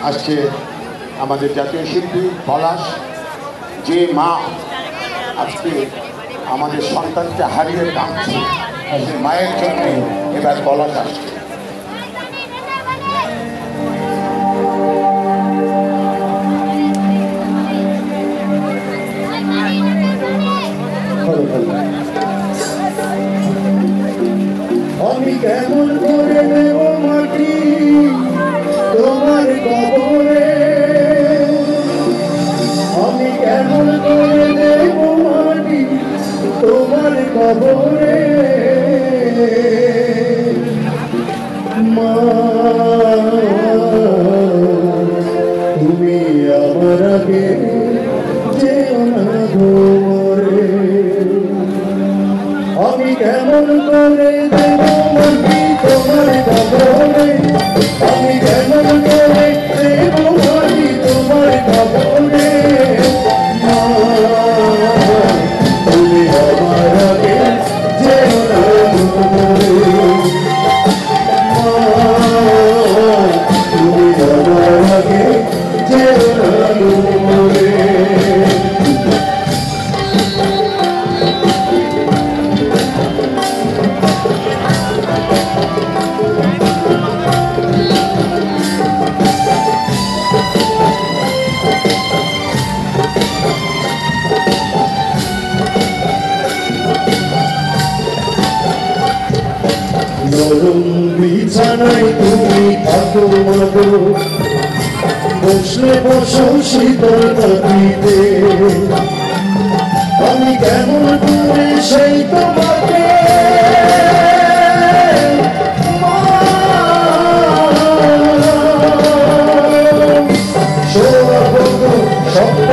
আজকে আমাদের জাতীয় শিল্পী পলাশ, যে মা আজকে আমাদের সন্তানকে হারিয়ে কাঁদছে, সেই মায়ের জন্য এবার পলাশ আসছে। আমি কেমন করে দেব মাটি তোমার কবরে, আমি কেমন করে দেব মাটি তোমার কবরে, মা তুমি আমার আগে যেও না ঘরে, আমি কেমন করে দেব মাটি তোমার কবরে, আমি কেমন করে দেব মাটি তোমার কবরে, মা তুমি আমার আগে যেও না ঘরে, মা তুমি আমার আগে যেও না ঘরে। নরম বিছানায় তুমি থাকো মাগো, বসলে বসো শীতল নদীতে, আমি কেমন করে সেই তোমাকে স্বপ্ন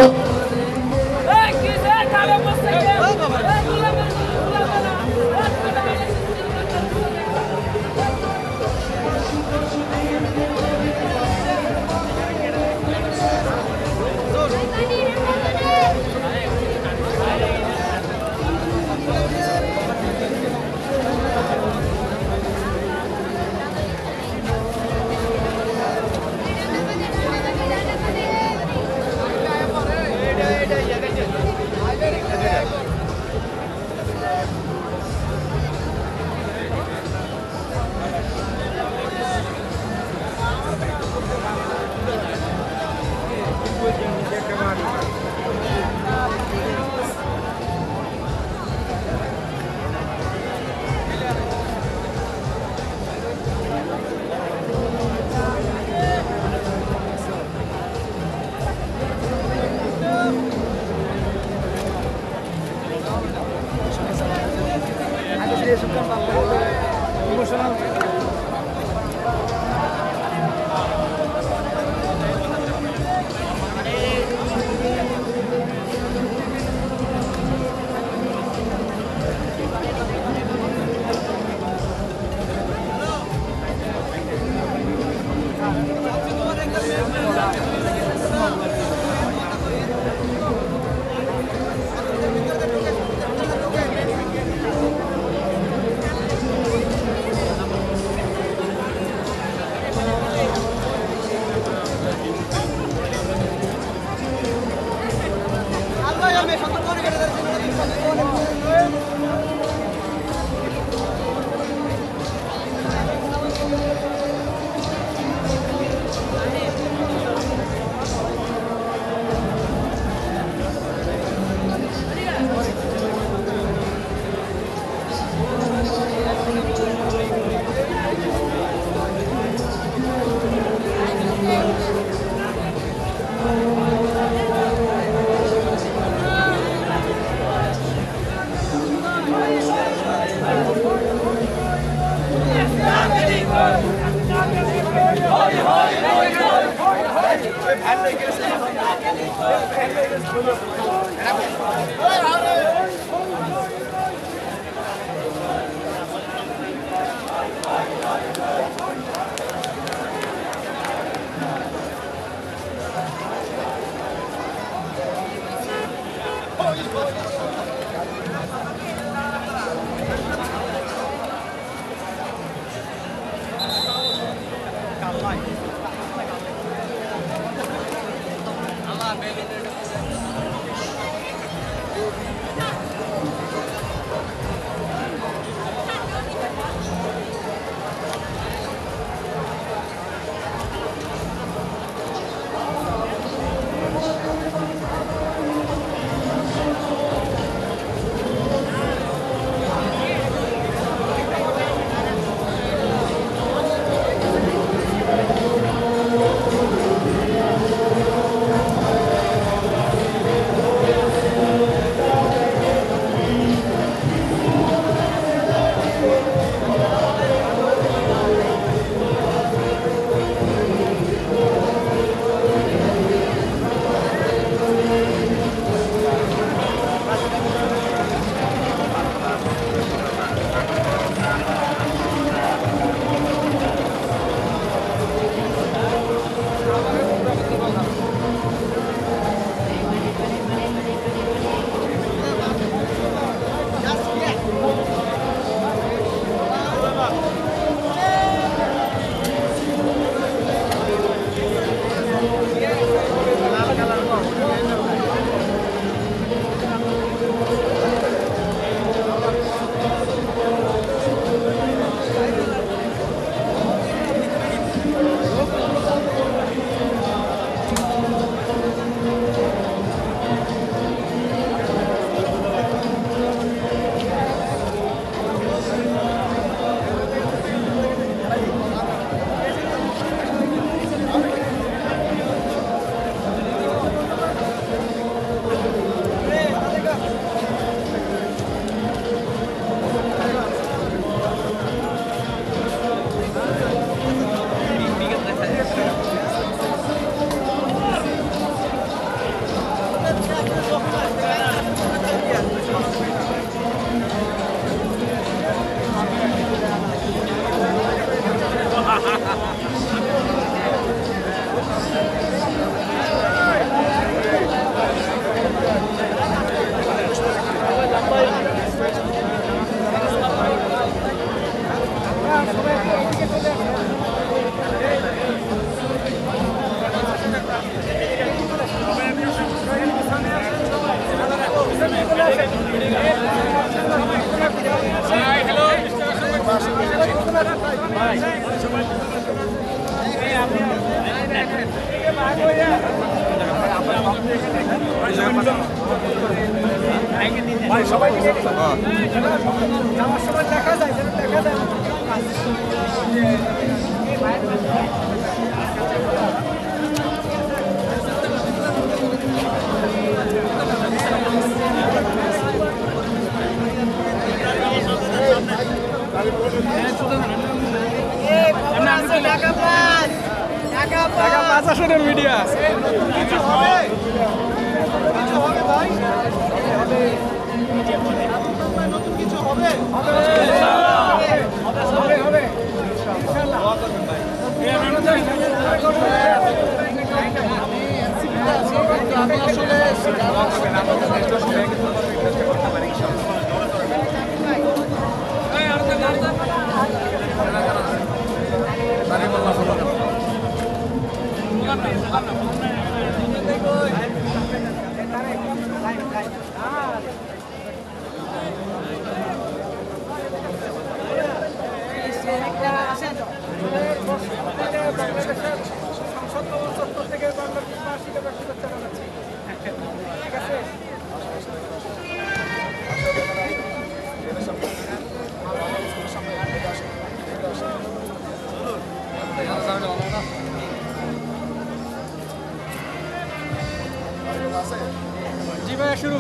जी भाई शुरू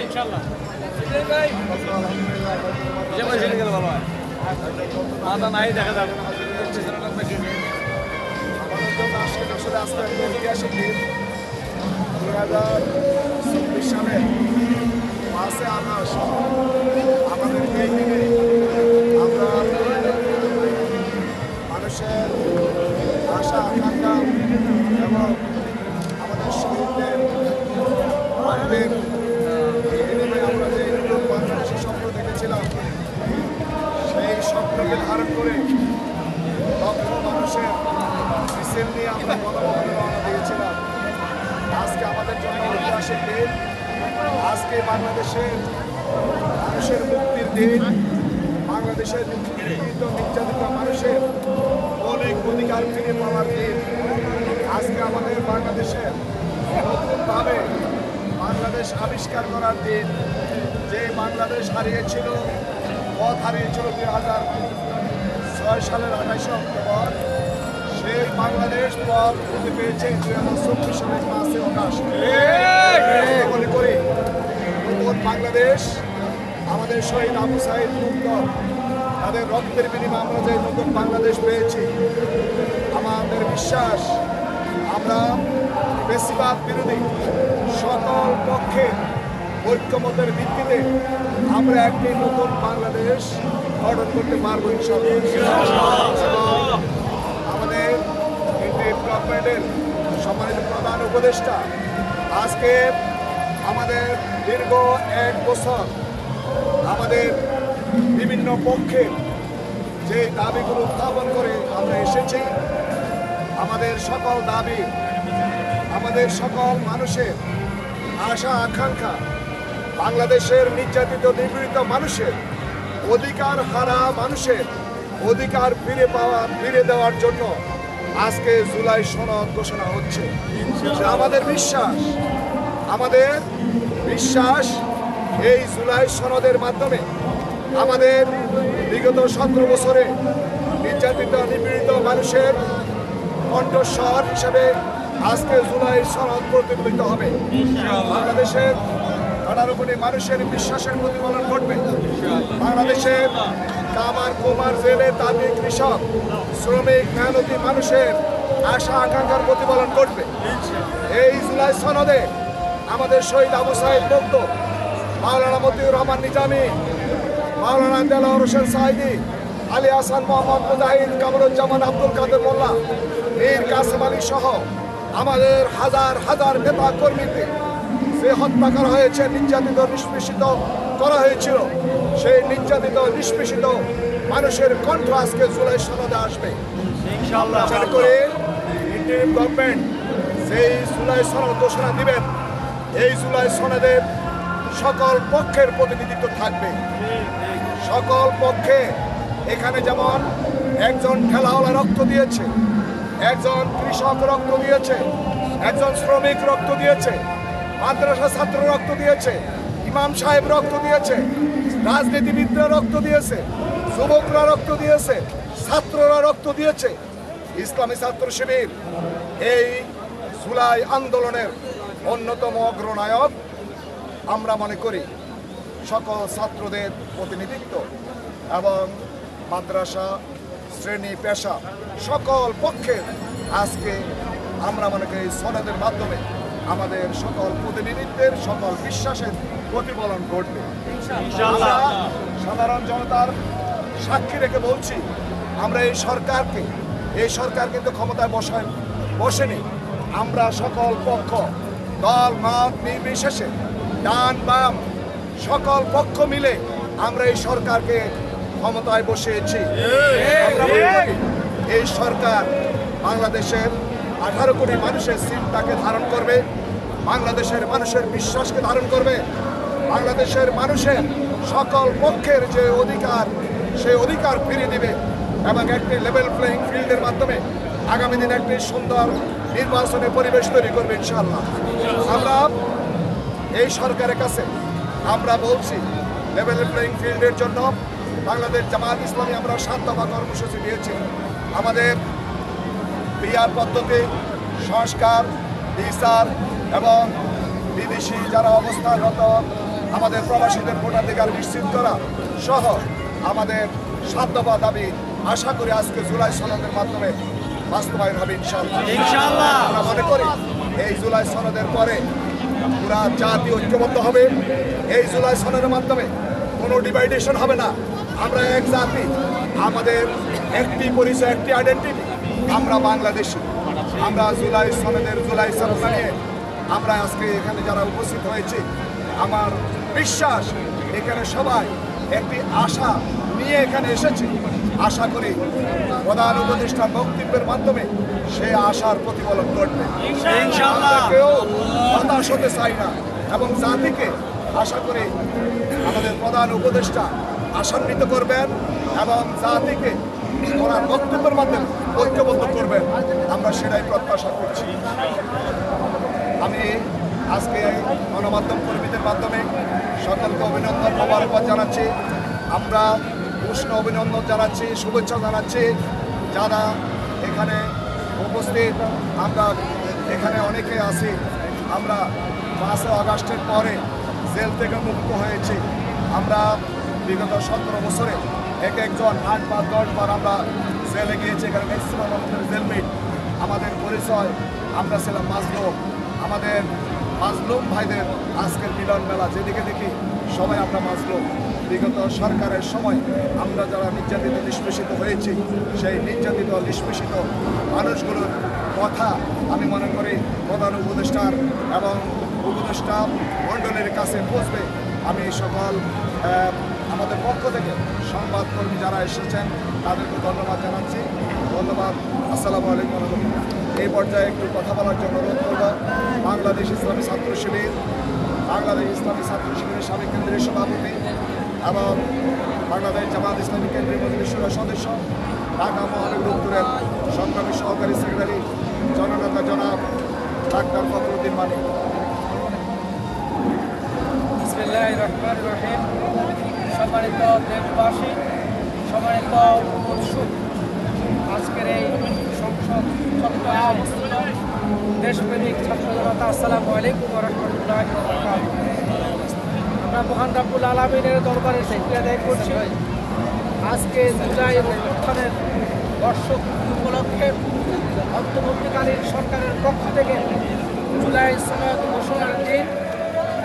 इंशाल्लाह भाई ভালো হয় মাথা নাই দেখা যাবে না আসলে আজকে একটা ঐতিহাসিক দিন 2024 সালের 5 আগস্ট আমাদের এই দিনে আমরা মানুষের আশা আকাঙ্ক্ষা এবং আমাদের শহীদদের রক্তের বিনিময়ে আমরা যে নতুন বাংলাদেশের স্বপ্ন দেখেছিলাম সেই স্বপ্নকে ধারণ করে লক্ষ মানুষের মিছিল নিয়ে আমরা গণভবনে রওনা দিয়েছিলাম। আজকে আমাদের জন্য ঐতিহাসিক দিন। আজকে বাংলাদেশের মানুষের মুক্তির দিন। বাংলাদেশের নিপীড়িত নির্যাতিত মানুষের মৌলিক অধিকার ফিরে পাওয়ার দিন। আজকে আমাদের বাংলাদেশের নতুনভাবে বাংলাদেশ আবিষ্কার করার দিন। যে বাংলাদেশ হারিয়েছিল, পথ হারিয়েছিল 2006 সালের 28 অক্টোবর, সেই বাংলাদেশ পথ খুঁজে পেয়েছে 2024 সালের 5 আগস্ট। মনে করি নতুন বাংলাদেশ আমাদের শহীদ আবু সাঈদ মুক্ত তাদের রক্তের বিনিময়ে আমরা যে নতুন বাংলাদেশ পেয়েছি, আমাদের বিশ্বাস আমরা বেশিরভাগ বিরোধী সকল পক্ষে ঐক্যমতের ভিত্তিতে আমরা একটি নতুন বাংলাদেশ গঠন করতে পারবো ইনশাআল্লাহ। আমাদের ইন্ডিয়ান গভর্নমেন্টের সম্মানিত প্রধান উপদেষ্টা আজকে আমাদের দীর্ঘ 1 বছর আমাদের বিভিন্ন পক্ষে যে দাবিগুলো উত্থাপন করে আমরা এসেছি, আমাদের সকল দাবি, আমাদের সকল মানুষের আশা আকাঙ্ক্ষা, বাংলাদেশের নির্যাতিত নিপীড়িত মানুষের অধিকার হারা মানুষের অধিকার ফিরে দেওয়ার জন্য আজকে জুলাই সনদ ঘোষণা হচ্ছে। আমাদের বিশ্বাস এই জুলাই সনদের মাধ্যমে আমাদের বিগত 17 বছরে নির্যাতিত নিপীড়িত মানুষের কণ্ঠস্বর হিসেবে আজকে জুলাই সনদ প্রতিফলিত হবে। বাংলাদেশের 18 কোটি মানুষের বিশ্বাসের প্রতিফলন ঘটবে। বাংলাদেশের কামার কুমার জেলে তাঁতি কৃষক শ্রমিক মেহনতি মানুষের আশা আকাঙ্ক্ষার প্রতিফলন ঘটবে। এই জুলাই সনদে আমাদের শহীদ আবু সাঈদ মুক্ত, মাওলানা মতিউর রহমান নিজামী, মাওলানা দেলোয়ার হোসেন সাঈদী, আলী হাসান মোহাম্মদ মুজাহিদ, কামরুজ্জামান আব্দুল কাদের মোল্লা, মীর কাসেম আলী সহ আমাদের হাজার হাজার নেতা কর্মীকে যে হত্যা করা হয়েছে, নির্যাতিত নিষ্পেষিত করা হয়েছিল, সেই নির্যাতিত নিষ্পেষিত মানুষের কণ্ঠ আজকে জুলাই সনদে আসবে ইনশাআল্লাহ। করে ইন্ডিয়ান গভর্নমেন্ট যেই জুলাই সনদ ঘোষণা দিবেন, এই জুলাই সনদের সকল পক্ষের প্রতিনিধিত্ব থাকবে। সকল পক্ষে এখানে যেমন একজন ঠেলাওয়ালা রক্ত দিয়েছে, একজন কৃষক রক্ত দিয়েছে, একজন শ্রমিক রক্ত দিয়েছে, মাদ্রাসা ছাত্র রক্ত দিয়েছে, ইমাম সাহেব রক্ত দিয়েছে, রাজনীতিবিদরা রক্ত দিয়েছে, যুবকরা রক্ত দিয়েছে, ছাত্ররা রক্ত দিয়েছে। ইসলামী ছাত্র শিবির এই জুলাই আন্দোলনের অন্যতম অগ্রনায়ক। আমরা মনে করি সকল ছাত্রদের প্রতিনিধিত্ব এবং মাদ্রাসা শ্রেণী পেশা সকল পক্ষের আজকে আমরা মনে করি সনদের মাধ্যমে আমাদের সকল প্রতিনিধিত্বের সকল বিশ্বাসের প্রতিফলন ঘটবে ইনশাআল্লাহ। সাধারণ জনতার সাক্ষী রেখে বলছি, আমরা এই সরকার কিন্তু ক্ষমতায় বসেনি। আমরা সকল পক্ষ, দল মত নির্বিশেষে, ডান বাম সকল পক্ষ মিলে আমরা এই সরকারকে ক্ষমতায় বসিয়েছি। আমরা মনে করি এই সরকার বাংলাদেশের 18 কোটি মানুষের চিন্তাকে ধারণ করবে, বাংলাদেশের মানুষের বিশ্বাসকে ধারণ করবে, বাংলাদেশের মানুষের সকল পক্ষের যে অধিকার, সেই অধিকার ফিরিয়ে দিবে এবং একটি লেভেল প্লেইং ফিল্ডের মাধ্যমে আগামী দিনে একটি সুন্দর নির্বাচনের পরিবেশ তৈরি করবে ইনশাআল্লাহ। আমরা এই সরকারের কাছে আমরা বলছি, লেভেল প্লেইং ফিল্ডের জন্য বাংলাদেশ জামায়াত ইসলামী আমরা 7 দফা কর্মসূচি দিয়েছি। আমাদের পিআর পদ্ধতি, সংস্কার, বিচার এবং বিদেশি যারা অবস্থানরত আমাদের প্রবাসীদের ভোটাধিকার নিশ্চিত করা সহ আমাদের 7 দফা দাবি আশা করি আজকে জুলাই সনদের মাধ্যমে বাস্তবায়ন হবে ইনশাআল্লাহ। আমরা মনে করি এই জুলাই সনদের পরে পুরা জাতি ঐক্যবদ্ধ হবে। এই জুলাই সনদের মাধ্যমে কোনো ডিভাইডেশন হবে না। আমরা এক জাতি, আমাদের একটি পরিচয়, একটি আইডেন্টিটি, আমরা বাংলাদেশি। আমরা জুলাই সনদের জুলাই সনদ নিয়ে আমরা আজকে এখানে যারা উপস্থিত হয়েছে, আমার বিশ্বাস এখানে সবাই একটি আশা নিয়ে এখানে এসেছে। আশা করি প্রধান উপদেষ্টার বক্তব্যের মাধ্যমে সেই আশার প্রতিফলন ঘটবে। আমরা কেউ হতাশ হতে চাই না এবং জাতিকে আশা করি আমাদের প্রধান উপদেষ্টা আশান্বিত করবেন এবং জাতিকে ওনার বক্তব্যের মাধ্যমে ঐক্যবদ্ধ করবেন। আমরা সেটাই প্রত্যাশা করছি। আমি আজকে গণমাধ্যম কর্মীদের মাধ্যমে সকলকে অভিনন্দন মোবারকবাদ জানাচ্ছি। আমরা উষ্ণ অভিনন্দন জানাচ্ছি, শুভেচ্ছা জানাচ্ছি যারা এখানে উপস্থিত। আমরা এখানে অনেকে আছি, আমরা 5 আগস্টের পরে জেল থেকে মুক্ত হয়েছি। আমরা বিগত 17 বছরে একজন 8 বা 10 বার আমরা জেলে গিয়েছি। এখানে ম্যাক্সিমাম আমাদের জেলমেট। আমাদের পরিচয়, আমরা ছিলাম মাজলুম। আমাদের মাজলুম ভাইদের আজকের মিলন মেলা, যেদিকে দেখি সবাই আমরা মাজলুম। বিগত সরকারের সময় আমরা যারা নির্যাতিত নিষ্পেষিত হয়েছি, সেই নির্যাতিত নিষ্পেষিত মানুষগুলোর কথা আমি মনে করি প্রধান উপদেষ্টার এবং উপদেষ্টা মণ্ডলের কাছে পৌঁছবে। আমি সকল আমাদের পক্ষ থেকে সংবাদকর্মী যারা এসেছেন তাদেরকে ধন্যবাদ জানাচ্ছি। ধন্যবাদ। আসসালামু আলাইকুম রহমতুল্লাহ। এই পর্যায়ে একটু কথা বলার জন্য অনুরোধ করব বাংলাদেশ ইসলামী ছাত্র শিবির, বাংলাদেশ ইসলামী ছাত্র শিবিরের সাবেক কেন্দ্রীয় সভাপতি এবং বাংলাদেশ জামাত ইসলামী কেন্দ্রীয় মজলিস শুরার সদস্য, ঢাকা মহানগর উত্তরের সংগ্রামী সহকারী সেক্রেটারি জননেতা জনাব ডাক্তার ফখরুদ্দিন মানিক। বিসমিল্লাহির রহমানির রহিম। সম্মানিত দেশবাসী, সম্মানিত উৎসুক, আজকের এই সংসদ চত্বরে অবস্থিত দেশপ্রেমিক ছাত্র জনতা, আসসালামু আলাইকুম ওয়া রাহমাতুল্লাহি ওয়া বারাকাতুহু। আমরা মহান রব্বুল আলামিনের দরবারে শুকরিয়া আদায় করছি। আজকে জুলাই অভ্যুত্থানের বর্ষক উপলক্ষে অন্তর্বর্তীকালীন সরকারের পক্ষ থেকে জুলাই সনদ ঘোষণার দিন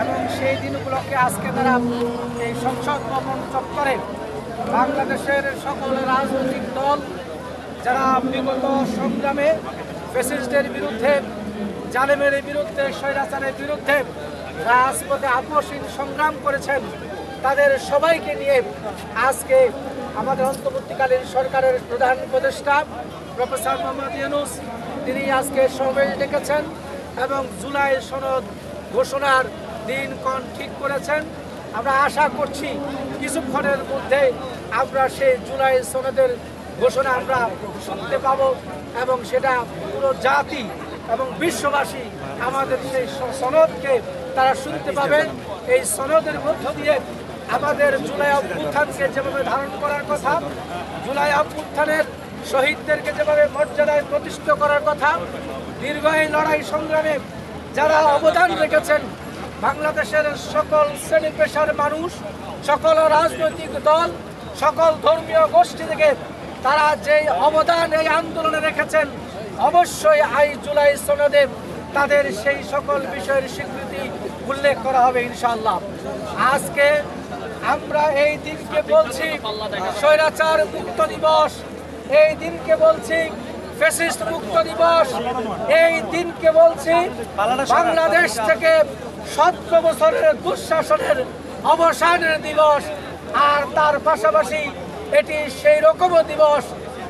এবং সেই দিন উপলক্ষে আজকে তারা এই সংসদ ভবন চত্বরে বাংলাদেশের সকল রাজনৈতিক দল যারা বিগত সংগ্রামে ফ্যাসিস্টদের বিরুদ্ধে, জালেমের বিরুদ্ধে, স্বৈরাচারের বিরুদ্ধে রাজপথে আপসহীন সংগ্রাম করেছেন, তাদের সবাইকে নিয়ে আজকে আমাদের অন্তর্বর্তীকালীন সরকারের প্রধান উপদেষ্টা প্রফেসর মোহাম্মদ ইউনূস তিনি আজকে সমাবেশ ডেকেছেন এবং জুলাই সনদ ঘোষণার দিনক্ষণ ঠিক করেছেন। আমরা আশা করছি কিছুক্ষণের মধ্যে আমরা সেই জুলাই সনদের ঘোষণা আমরা শুনতে পাব এবং সেটা পুরো জাতি এবং বিশ্ববাসী আমাদের সেই সনদকে তারা শুনতে পাবেন। এই সনদের মধ্য দিয়ে আমাদের জুলাই অভ্যুত্থানকে যেভাবে ধারণ করার কথা, জুলাই অভ্যুত্থানের শহীদদেরকে যেভাবে মর্যাদায় প্রতিষ্ঠিত করার কথা, দীর্ঘ এই লড়াই সংগ্রামে যারা অবদান রেখেছেন, বাংলাদেশের সকল শ্রেণী পেশার মানুষ, সকল রাজনৈতিক দল, সকল ধর্মীয় গোষ্ঠী থেকে তারা যে অবদান এই আন্দোলনে রেখেছেন, অবশ্যই এই জুলাই সনদে তাদের সেই সকল বিষয়ের স্বীকৃতি উল্লেখ করা হবে ইনশাআল্লাহ। আজকে আমরা এই দিনকে বলছি স্বৈরাচার মুক্ত দিবস, এই দিনকে বলছি ফ্যাসিস্ট মুক্ত দিবস, এই দিনকে বলছি বাংলাদেশ থেকে 17 বছরের দুঃশাসনের অবসানের দিবস। আর তার পাশাপাশি এটি সেই রকমও দিবস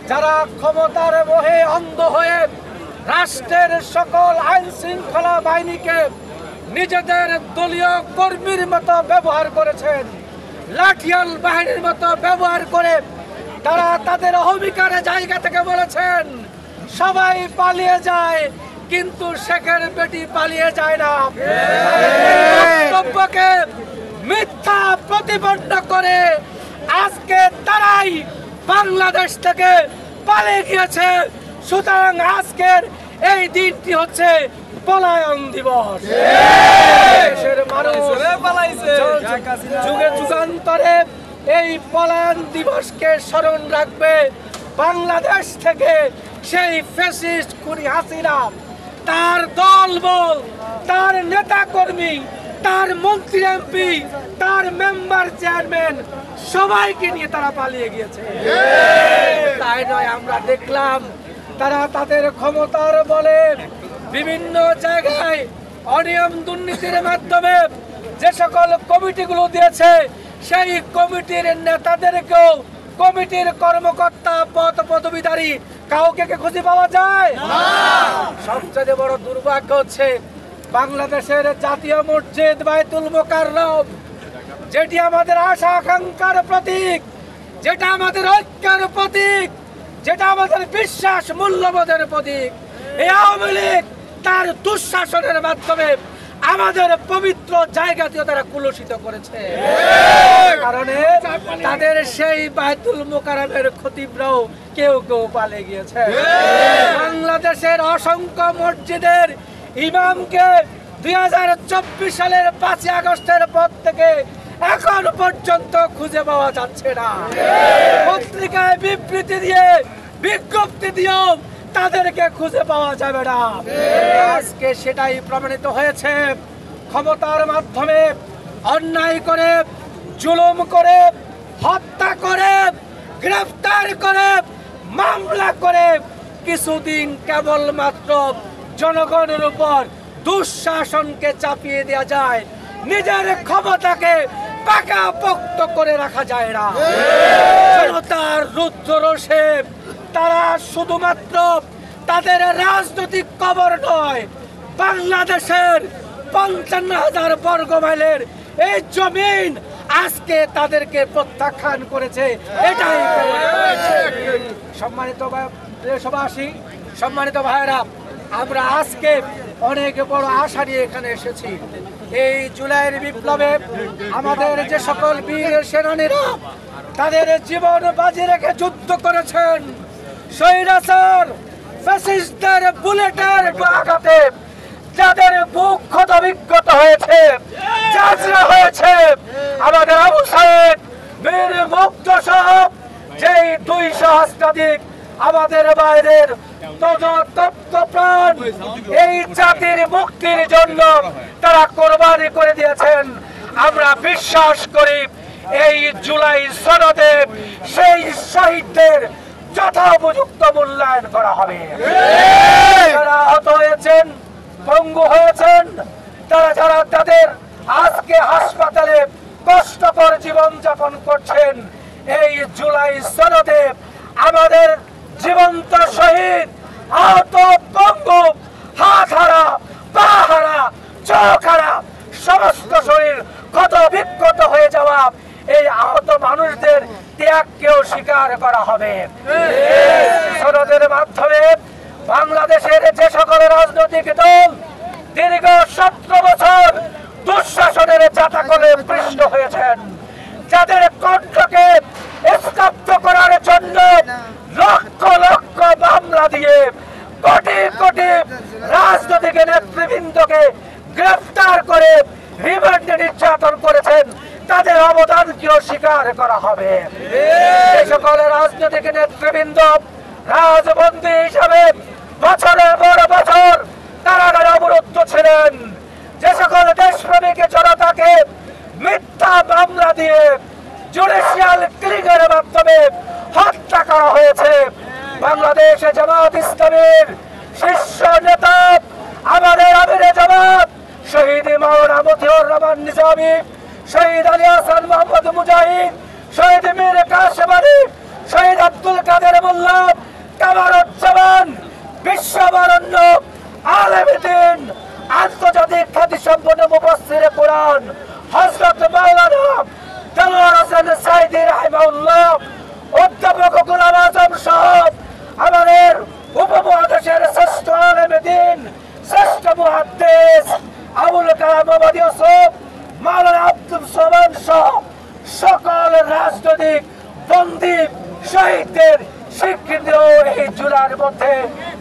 যারা ক্ষমতার মোহে অন্ধ হয়ে রাষ্ট্রের সকল আইন শৃঙ্খলা বাহিনীকে নিজেদের দলীয় কর্মীর মতো ব্যবহার করেছেন, লাঠিয়াল বাহিনীর মতো ব্যবহার করে তারা তাদের অহমিকারের জায়গা থেকে বলেছেন সবাই পালিয়ে যায় কিন্তু শেখের বেটি পালিয়ে যায় না। বক্তব্যকে মিথ্যা প্রতিপন্ন করে আজকে তারাই বাংলাদেশ থেকে পালিয়ে গিয়েছে। সুতরাং আজকের এই দিনটি হচ্ছে পলায়ন দিবস। দেশের মানুষ যুগে যুগান্তরে এই পলায়ন দিবসকে স্মরণ রাখবে। বাংলাদেশ থেকে সেই ফ্যাসিস্ট খুনি হাসিনা, তার দলবল, তার নেতা কর্মী, তার মন্ত্রী এমপি, তার মেম্বার চেয়ারম্যান সবাইকে নিয়ে তারা পালিয়ে গিয়েছে। তাই নয়, আমরা দেখলাম তারা তাদের ক্ষমতার বলে বিভিন্ন জায়গায় অনিয়ম দুর্নীতির মাধ্যমে যে সকল কমিটিগুলো দিয়েছে, সেই কমিটির নেতাদেরকেও, কমিটির কর্মকর্তা, পদ পদবীধারী কাউকে খুঁজে পাওয়া যায় না। সবচেয়ে বড় দুর্ভাগ্য হচ্ছে বাংলাদেশের জাতীয় মসজিদ বাইতুল মোকাররম, যেটি আমাদের আশা আকাঙ্ক্ষার প্রতীক, যেটা আমাদের ঐক্যের প্রতীক, যেটা আমাদের বিশ্বাস মূল্যবোধের প্রতীক, এই আওয়ামী লীগ তার দুঃশাসনের মাধ্যমে আমাদের পবিত্র জায়গাটিও তারা কুলুষিত করেছে। কারণে তাদের সেই বাইতুল মোকাররমের খতিবরাও কেউ কেউ পালিয়ে গিয়েছে। বাংলাদেশের অসংখ্য মসজিদের ইমামকে 2024 সালের 5 আগস্টের পর থেকে এখন পর্যন্ত খুঁজে পাওয়া যাচ্ছে না। পত্রিকায় বিবৃতি দিয়ে, বিজ্ঞপ্তি দিয়েও তাদেরকে খুঁজে পাওয়া যাবে না। আজকে সেটাই প্রমাণিত হয়েছে। ক্ষমতার মাধ্যমে অন্যায় করে, জুলুম করে, হত্যা করে, গ্রেফতার করে, মামলা করে কিছুদিন কেবলমাত্র জনগণের উপর দুঃশাসনকে চাপিয়ে দেওয়া যায়, নিজের ক্ষমতাকে পাকাপোক্ত করে রাখা যায় না। জনতার রুদ্ররোষে তারা শুধুমাত্র তাদের রাজনৈতিক কবর নয়, বাংলাদেশের 55,000 বর্গ মাইলের এই জমিন আজকে তাদেরকে প্রত্যাখ্যান করেছে। এটাই সম্মানিত দেশবাসী, সম্মানিত ভাইরা, আমরা আজকে অনেক বড় আশা নিয়ে এখানে এসেছি। এই জুলাইয়ের বিপ্লবে আমাদের যে সকল বীর সেনানীরা তাদের জীবন বাজি রেখে যুদ্ধ করেছেন, স্বৈরাচার ফ্যাসিস্টদের বুলেটের আঘাতে যাদের বুক ক্ষত বিক্ষত হয়েছে, যাত্রা হয়েছে, আমাদের আবু সাইদ, বীর মুগ্ধ সহ যেই 200 সহস্রাধিক আমাদের বাইরের তত্ত্ব প্রাণ এই জাতির মুক্তির জন্য তারা কোরবানি করে দিয়েছেন। আমরা বিশ্বাস করি এই জুলাই সনদে সেই শহীদদের যথোপযুক্ত মূল্যায়ন করা হবে। যারা আহত হয়েছেন, পঙ্গু হয়েছেন, তারা যারা তাদের আজকে হাসপাতালে কষ্টকর জীবন যাপন করছেন, এই জুলাই সনদে আমাদের জীবন্ত শহীদ, আহত, পঙ্গু, হাত হারা, পা হারা, চোখ হারা, সমস্ত শরীর ক্ষত বিক্ষত হয়ে যাওয়া এই আহত মানুষদের ত্যাগকেও স্বীকার করা হবে। সনদের মাধ্যমে বাংলাদেশের যে সকল রাজনৈতিক দল দীর্ঘ 17 বছর দুঃশাসনের জাতাকলে পৃষ্ঠ হয়েছেন, যাদের কণ্ঠকে স্তব্ধ করার জন্য লক্ষ লক্ষ মামলা দিয়ে কোটি কোটি রাজনৈতিক নেতৃবৃন্দকে গ্রেফতার করে রিমান্ডে নির্যাতন করেছেন, তাদের অবদানকেও স্বীকার করা হবে। এই সকল রাজনৈতিক নেতৃবৃন্দ রাজবন্দী হিসাবে বছরের পর বছর কারাগারে অবরুদ্ধ ছিলেন। যে সকল দেশপ্রেমিক জনতাকে মিথ্যা মামলা দিয়ে জুডিশিয়াল কিলিংয়ের মাধ্যমে হত্যা করা হয়েছে, বাংলাদেশে জামাত ইসলামীর শীর্ষ নেতা আমাদের আমিরে জামাত শহীদ মাওলানা মতিউর রহমান নিজামী, শহীদ আলী হাসান মোহাম্মদ মুজাহিদ, শহীদ মীর কাসেম আলী, শহীদ আব্দুল কাদের মোল্লা, কামারুজ্জামান, বিশ্ববরণ্য আলেমে দ্বীন, আন্তর্জাতিক খ্যাতিসম্পন্ন মুফাসসিরে কোরআন হযরত মাওলানা দেলোয়ার হোসেন সাঈদী রাহিমাহুল্লাহ, অধ্যাপক গোলাম আজম সাহেব, আমাদের উপমহাদেশের শ্রেষ্ঠ আলেমে দ্বীন, শ্রেষ্ঠ মুহাদ্দিস আবুল কালাম মোহাম্মদ ইউসুফ, মাওলানা আব্দুল সোবহান সহ সকল রাজনৈতিক বন্দী শহীদদের স্বীকৃতিও এই জুলাইয়ের মধ্যে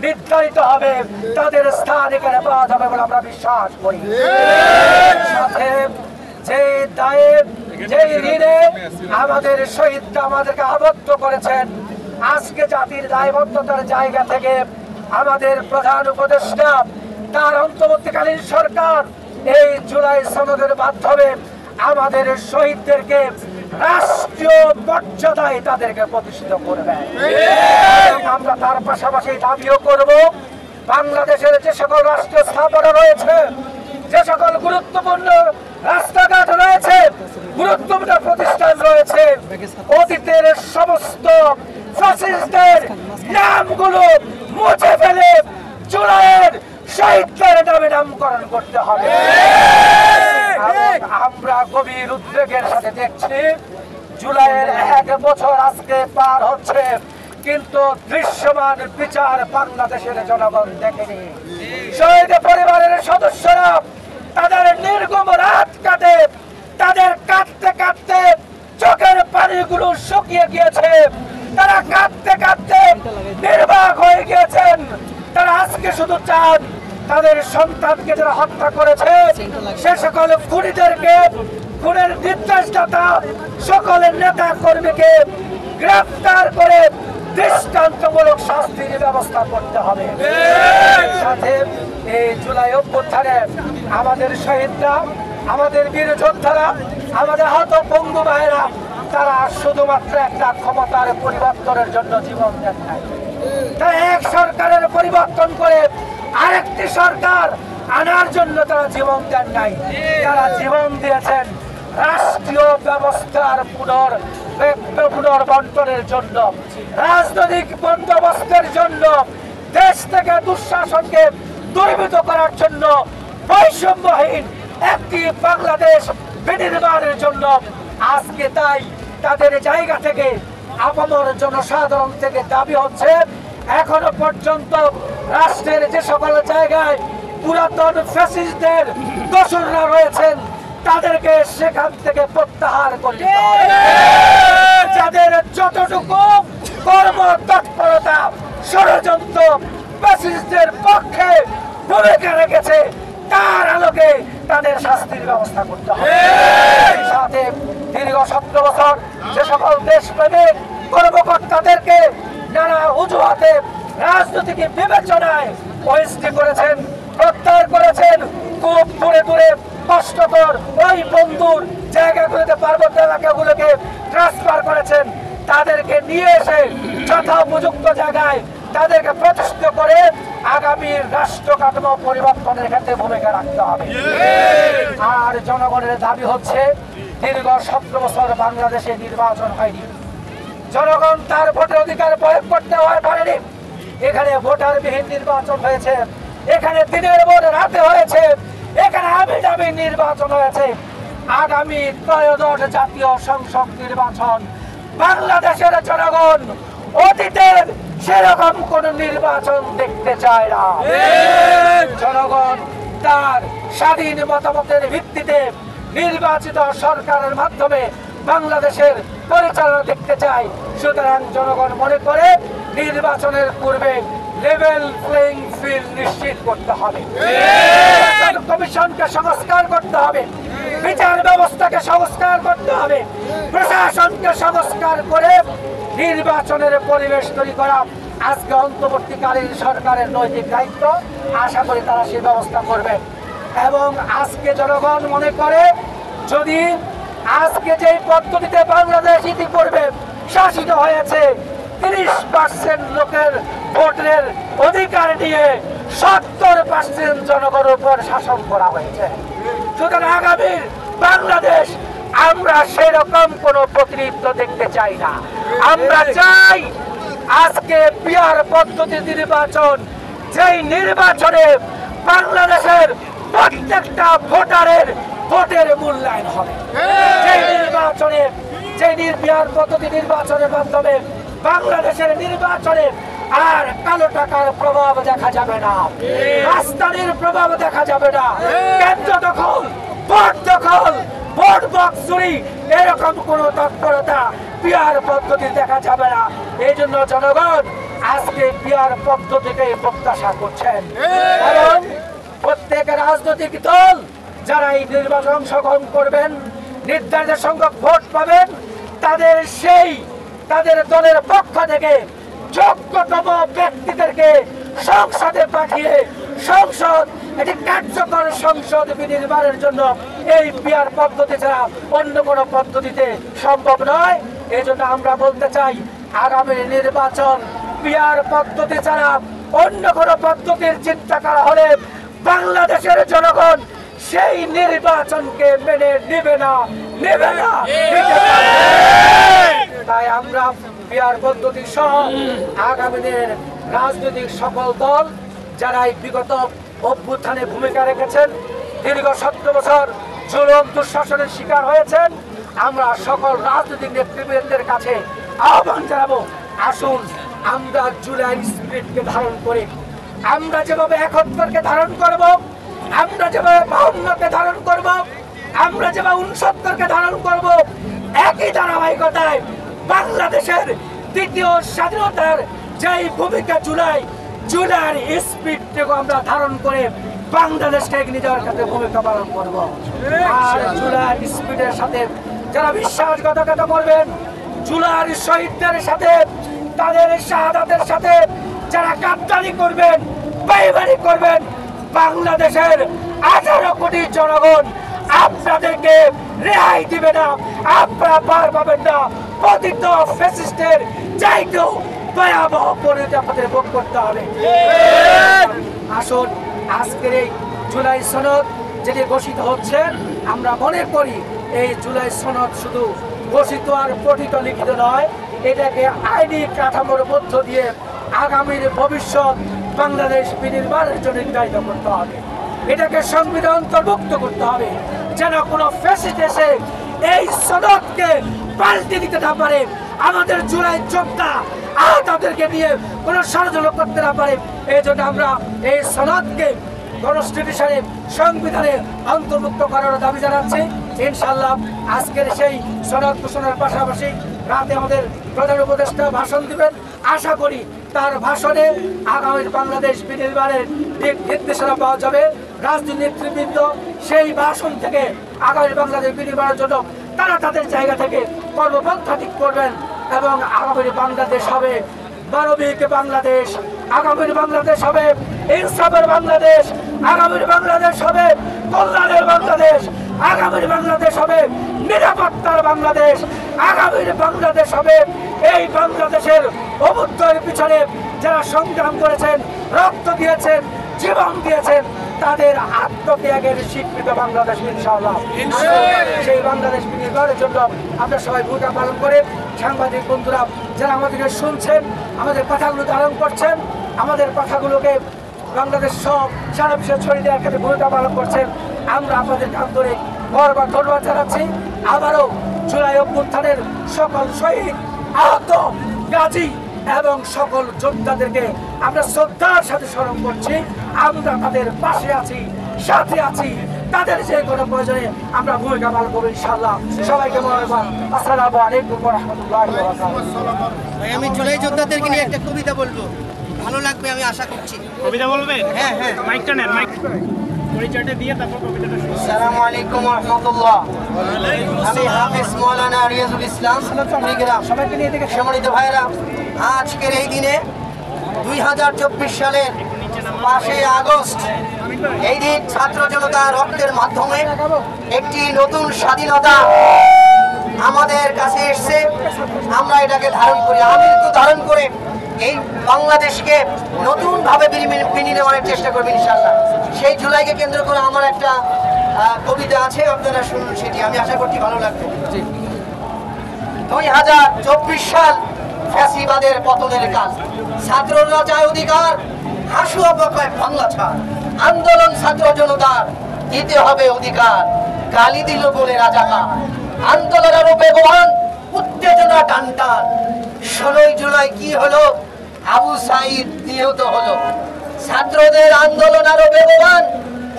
নির্ধারিত হবে, তাদের স্থান এখানে পাওয়া যাবে বলে আমরা বিশ্বাস করি। সাথে যে দায়ে, যে ঋণে আমাদের শহীদরা আমাদেরকে আবদ্ধ করেছেন, আজকে জাতির দায়বদ্ধতার জায়গা থেকে আমাদের প্রধান উপদেষ্টা তার অন্তর্বর্তীকালীন সরকার এই জুলাই সনদের মাধ্যমে আমাদের শহীদদেরকে রাষ্ট্রীয় মর্যাদায় তাদেরকে প্রতিষ্ঠিত করবে। আমরা তার পাশাপাশি দাবিও করব, বাংলাদেশের যে সকল রাষ্ট্র স্থাপনা রয়েছে, যে সকল গুরুত্বপূর্ণ রাস্তাঘাট রয়েছে, গুরুত্বপূর্ণ প্রতিষ্ঠান রয়েছে, অতীতের সমস্ত ফ্যাসিস্টদের নামগুলো মুছে ফেলে জুলাইয়ের শহীদদের নামে নামকরণ করতে হবে। আমরা গভীর উদ্বেগের সাথে দেখছি জুলাইয়ের 1 বছর আজকে পার হচ্ছে, কিন্তু দৃশ্যমান বিচার বাংলাদেশের জনগণ দেখেনি। শহীদ পরিবারের সদস্যরা তাদের নির্গম রাত কাটে, তাদের কাঁদতে কাঁদতে চোখের পানিগুলো শুকিয়ে গিয়েছে, তারা কাঁদতে কাঁদতে নির্বাক হয়ে গিয়েছেন। তারা আজকে শুধু চান তাদের সন্তানকে যারা হত্যা করেছে সে সকল খুনিদেরকে, খুনের নির্দেশদাতা সকলের নেতা কর্মীকে গ্রেফতার করে দৃষ্টান্তমূলক শাস্তির ব্যবস্থা করতে হবে। সাথে এই জুলাই অভ্যুত্থানে আমাদের শহীদরা, আমাদের বীর যোদ্ধারা, আমাদের আহত বন্ধু ভাইয়েরা তারা শুধুমাত্র একটা ক্ষমতার পরিবর্তনের জন্য জীবন দেন নাই। তারা এক সরকারের পরিবর্তন করে আরেকটি সরকার আনার জন্য তারা জীবন দেন নাই। তারা জীবন দিয়েছেন রাষ্ট্রীয় ব্যবস্থার পুনর্বন্টনের জন্য, রাজনৈতিক বন্দোবস্তের জন্য, দেশ থেকে দুঃশাসনকে দূরীভূত করার জন্য, বৈষম্যহীন একটি বাংলাদেশ বিনির্মাণের জন্য। আজকে তাই তাদের জায়গা থেকে আপামর জনসাধারণ থেকে দাবি হচ্ছে, এখনো পর্যন্ত রাষ্ট্রের যে সকল জায়গায় পুরাতন ফ্যাসিস্টদের দোসররা রয়েছেন তাদেরকে সেখান থেকে প্রত্যাহার করতে হবে। যাদের যতটুকু কর্ম তৎপরতা ষড়যন্ত্র ফ্যাসিস্টদের পক্ষে ভূমিকা রেখেছে তার আলোকে তাদের শাস্তির ব্যবস্থা করতে হবে। সাথে দীর্ঘ 17 বছর যে সকল দেশপ্রেমিক কর্মকর্তাদেরকে নানা অজুহাতে রাজনৈতিক বিবেচনায় বহিষ্কৃত করেছেন, প্রত্যাহার করেছেন, খুব দূরে দূরে কষ্টকর ওই বন্ধুর জায়গাগুলোতে, পার্বত্য এলাকাগুলোকে ট্রান্সফার করেছেন, তাদেরকে নিয়ে এসে যথোপযুক্ত জায়গায় তাদেরকে প্রতিষ্ঠিত করে আগামী রাষ্ট্র কাঠামো পরিবর্তনের ক্ষেত্রে ভূমিকা রাখতে হবে। আর জনগণের দাবি হচ্ছে, দীর্ঘ 17 বছর বাংলাদেশে নির্বাচন হয়নি, জনগণ তার ভোটের অধিকার প্রয়োগ করতে পারেনি। এখানে ভোটারবিহীন নির্বাচন হয়েছে, এখানে দিনের পর রাতে হয়েছে, এখানে আমিনামি নির্বাচন হয়েছে। আগামী ত্রয়োদশ জাতীয় সংসদ নির্বাচন বাংলাদেশের জনগণ অতীতের সেরকম কোন নির্বাচন দেখতে চায় না। জনগণ তার স্বাধীন মতামতের ভিত্তিতে নির্বাচিত সরকারের মাধ্যমে বাংলাদেশের পরিচালনা দেখতে চায়। সুতরাং জনগণ মনে করে নির্বাচনের পূর্বে লেভেল প্লেইং ফিল্ড নিশ্চিত করতে হবে, কমিশনকে সংস্কার করতে হবে, বিচার ব্যবস্থাকে সংস্কার করতে হবে, প্রশাসনকে সংস্কার করে নির্বাচনের পরিবেশ তৈরি করা আজকে অন্তর্বর্তীকালীন সরকারের নৈতিক দায়িত্ব। আশা করি তারা সেই ব্যবস্থা করবে। এবং আজকে জনগণ মনে করে, যদি আজকে যে পদ্ধতিতে বাংলাদেশ ইতিপূর্বে শাসিত হয়েছে, 30% লোকের ভোটের অধিকার নিয়ে 70% জনগণের উপর শাসন করা হয়েছে। সুতরাং আগামী বাংলাদেশ আমরা সেরকম কোন প্রতিনিধিত্ব দেখতে চাই না। আমরা চাই আজকে পিআর পদ্ধতি নির্বাচন, যেই নির্বাচনে বাংলাদেশের প্রত্যেকটা ভোটারের ভোটের মূল্যায়ন হবে, যে নির্বাচনে, যে পিআর পদ্ধতি নির্বাচনের মাধ্যমে বাংলাদেশের নির্বাচনে আর কালো টাকার প্রভাব দেখা যাবে না, রাজধানীর প্রভাব দেখা যাবে না, কেন্দ্র দখল, ভোট দখল, ভোট বক্স চুরি, এরকম কোন তৎপরতা পিআর পদ্ধতি দেখা যাবে না। এই জন্য জনগণ আজকে পিআর পদ্ধতিকে প্রত্যাশা করছেন। এবং প্রত্যেক রাজনৈতিক দল যারা এই নির্বাচন অংশগ্রহণ করবেন, নির্ধারিত সংখ্যক ভোট পাবেন, তাদের সেই তাদের দলের পক্ষ থেকে যোগ্যতম ব্যক্তিদেরকে সংসদে পাঠিয়ে সংসদ একটি কার্যকর সংসদ বিনির্মাণের জন্য এই পিআর পদ্ধতি ছাড়া অন্য কোনো পদ্ধতিতে সম্ভব নয়। এই জন্য আমরা বলতে চাই, আগামী নির্বাচন পিআর পদ্ধতি ছাড়া অন্য কোনো পদ্ধতির চিন্তা করা হলে বাংলাদেশের জনগণ সেই নির্বাচনকে মেনে নেবে না। তাই আমরা পিআর পদ্ধতি সহ আগামী দিনের রাজনৈতিক সকল দল যারা এই বিগত অভ্যুত্থানে ভূমিকা রেখেছেন, দীর্ঘ 17 বছর জুলুম দুঃশাসনের শিকার হয়েছেন, আমরা সকল রাজনৈতিক নেতৃবৃন্দের কাছে আহ্বান জানাবো, আসুন আমরা জুলাই স্পিরিটকে ধারণ করি। আমরা যেভাবে 71কে ধারণ করব, আমরা যেভাবে 52কে ধারণ করব, আমরা যেভাবে 69কে ধারণ করব, একই ধারাবাহিকতায় বাংলাদেশের দ্বিতীয় স্বাধীনতার যেই ভূমিকা জুলাইয়ের স্পিরিটকে আমরা ধারণ করে বাংলাদেশকে এগিয়ে যাওয়ার ক্ষেত্রে ভূমিকা পালন করব। আর জুলাইয়ের স্পিরিটের সাথে যারা বিশ্বাসঘাতকতা করবেন, জুলাইয়ের শহীদদের সাথে, তাদের শাহাদাতের সাথে যারা গাদ্দারি করবেন, বেইমানি করবেন, বাংলাদেশের 18 কোটি জনগণ আপনাদেরকে রেহাই দিবে না। আপনারা পার পাবেন না। প্রতিটি ফ্যাসিস্টের চাইতেও ভয়াবহ পরিণতি আপনাদের ভোগ করতে হবে। আসুন আজকের এই জুলাই সনদ যেটি ঘোষিত হচ্ছে, আমরা মনে করি এই জুলাই সনদ শুধু ঘোষিত আর পঠিত লিখিত নয়, এটাকে আইনি কাঠামোর মধ্য দিয়ে আগামীর ভবিষ্যৎ বাংলাদেশ বিনির্মাণের জন্য নির্ধারিত করতে হবে। এটাকে সংবিধান অন্তর্ভুক্ত করতে হবে, যেন কোনো ফ্যাসিস্ট এসে এই সনদকে পাল্টে দিতে না পারে, আমাদের জুলাই যোদ্ধা তাদেরকে নিয়ে কোনো ষড়যন্ত্র করতে না পারে। এই জন্য আমরা এই সনদকে কনস্টিটিউশনে, সংবিধানে অন্তর্ভুক্ত করার দাবি জানাচ্ছি। ইনশাআল্লাহ আজকের সেই সনদ ঘোষণার পাশাপাশি রাতে আমাদের প্রধান উপদেষ্টা ভাষণ দিবেন। আশা করি তার ভাষণে আগামী বাংলাদেশ বিনির্মাণের দিক নির্দেশনা পাওয়া যাবে। রাজনৈতিক নেতৃবৃন্দ সেই ভাষণ থেকে আগামী বাংলাদেশ বিনির্মাণের জন্য তারা তাদের জায়গা থেকে কর্মপন্থা ঠিক করবেন এবং আগামী বাংলাদেশ হবে মানবিক বাংলাদেশ, আগামীর বাংলাদেশ হবে ইনসাফের বাংলাদেশ, আগামীর বাংলাদেশ হবে কল্যাণের বাংলাদেশ, আগামীর বাংলাদেশ হবে নিরাপত্তার বাংলাদেশ, আগামীর বাংলাদেশ হবে এই বাংলাদেশের অভ্যুত্থানের পিছনে যারা সংগ্রাম করেছেন, রক্ত দিয়েছেন, জীবন দিয়েছেন, তাদের আত্মত্যাগের স্বীকৃত বাংলাদেশ ইনশাআল্লাহ। সেই বাংলাদেশ বিনির্মাণের জন্য আমরা সবাই ভূমিকা পালন করে, সাংবাদিক বন্ধুরা যারা আমাদেরকে শুনছেন, আমাদের কথাগুলো ধারণ করছেন, আমাদের কথাগুলোকে বাংলাদেশ সব সারা বিশ্বে ছড়িয়ে দেওয়ার ক্ষেত্রে ভূমিকা পালন করছেন, আমরা আপনাদের আন্তরিক ধন্যবাদ জানাচ্ছি। আবারও জুলাই অভ্যুত্থানের সকল শহীদ, আহত, গাজী এবং সকল যোদ্ধাদেরকে আমরা শ্রদ্ধার সাথে স্মরণ করছি। আমরা তাদের পাশে আছি, সাথে আছি, তাদের যে কোনো প্রয়োজনে আমরা ভূমিকা পালন করবো ইনশাআল্লাহ। সবাইকে মোবারকবাদ। আসসালামু আলাইকুম ওয়া রাহমাতুল্লাহি ওয়া বারাকাতুহু। আমি জুলাই যোদ্ধাদেরকে নিয়ে একটা কবিতা বলবো, ভালো লাগবে আমি আশা করছি। কবিতা বলবেন? হ্যাঁ হ্যাঁ, মাইকটা নেন, মাইক পরিচয়টা দিয়ে তারপর কবিতাটা শুরু। আসসালামু আলাইকুম ওয়া রাহমাতুল্লাহ। আমি হাফেজ মাওলানা রিয়াজুল ইসলাম কুড়িগ্রাম। সবাইকে নিয়ে দেখে সম্মানিত ভাইরা, আজকের এই দিনে 2024 সালের 5 আগস্ট, এই দিন ছাত্র জনতা রক্তের মাধ্যমে একটি নতুন স্বাধীনতা আমাদের কাছে এসছে। আমরা এটাকে ধারণ করি, আমি একটু ধারণ করে এই বাংলাদেশকে নতুনভাবে বিনির্মাণের চেষ্টা করবো ইনশাআল্লাহ। সেই জুলাইকে কেন্দ্র করে আমার একটা কবিতা আছে, আপনারা শুনুন সেটি, আমি আশা করছি ভালো লাগবে। 2024 সাল ফ্যাসিবাদের পতনের কাল, ছাত্ররা চায় অধিকার, হাসুয়া পাকায় বাংলা ছাড়, আন্দোলন ছাত্র জনতার দিতে হবে অধিকার, গালি দিল বলে রাজাকার, আন্দোলন আরো বেগবান, উত্তেজনা টান টান। 16 জুলাই কি হলো? আবু সাইদ নিহত হলো। ছাত্রদের আন্দোলন আরো বেগবান,